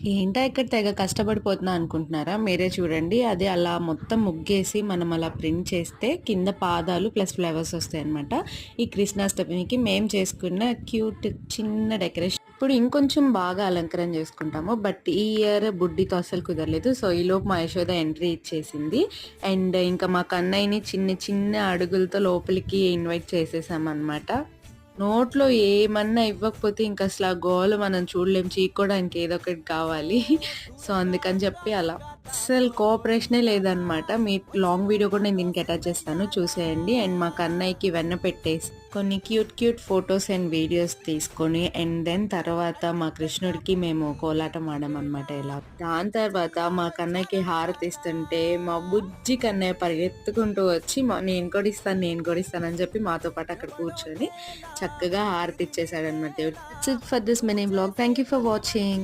ఏంటా ఇక్కడ తెగ కష్టపడిపోతున్నా అనుకుంటున్నారా? మీరే చూడండి. అది అలా మొత్తం ముగ్గేసి మనం అలా ప్రింట్ చేస్తే కింద పాదాలు ప్లస్ ఫ్లవర్స్ వస్తాయన్నమాట. ఈ కృష్ణాష్టమికి మేము చేసుకున్న క్యూట్ చిన్న డెకరేషన్. ఇప్పుడు ఇంకొంచెం బాగా అలంకరణ చేసుకుంటాము. బట్ ఈ ఇయర్ బుడ్డితో అస్సలు కుదరలేదు. సో ఈలోపు మా యశోద ఎంట్రీ ఇచ్చేసింది. అండ్ ఇంకా మా కన్నయ్యని చిన్న చిన్న అడుగులతో లోపలికి ఇన్వైట్ చేసేసామన్నమాట. నోట్లో ఏమన్నా ఇవ్వకపోతే ఇంకసల ఆ గోల మనం చూడలేం. చీక్కోడానికి ఏదో ఒకటి కావాలి. సో, అందుకని చెప్పి అలా. అస్సలు కోఆపరేషనే లేదనమాట. మీ లాంగ్ వీడియో కూడా నేను దీనికి అటాచ్ చేస్తాను చూసేయండి. అండ్ మా కన్నయ్యకి వెన్న పెట్టేసి కొన్ని క్యూట్ ఫోటోస్ అండ్ వీడియోస్ తీసుకొని అండ్ దెన్ తర్వాత మా కృష్ణుడికి మేము కోలాటం ఆడామనమాట ఇలా. దాని తర్వాత మా కన్నయ్యకి హారతి ఇస్తుంటే మా బుజ్జి కన్నయ్య పరిగెత్తుకుంటూ వచ్చి నేను కూడా ఇస్తాను అని చెప్పి మాతో పాటు అక్కడ కూర్చొని చక్కగా హారతి ఇచ్చేసాడనమాట దేవుడు. That's it for this mini vlog. Thank you for watching.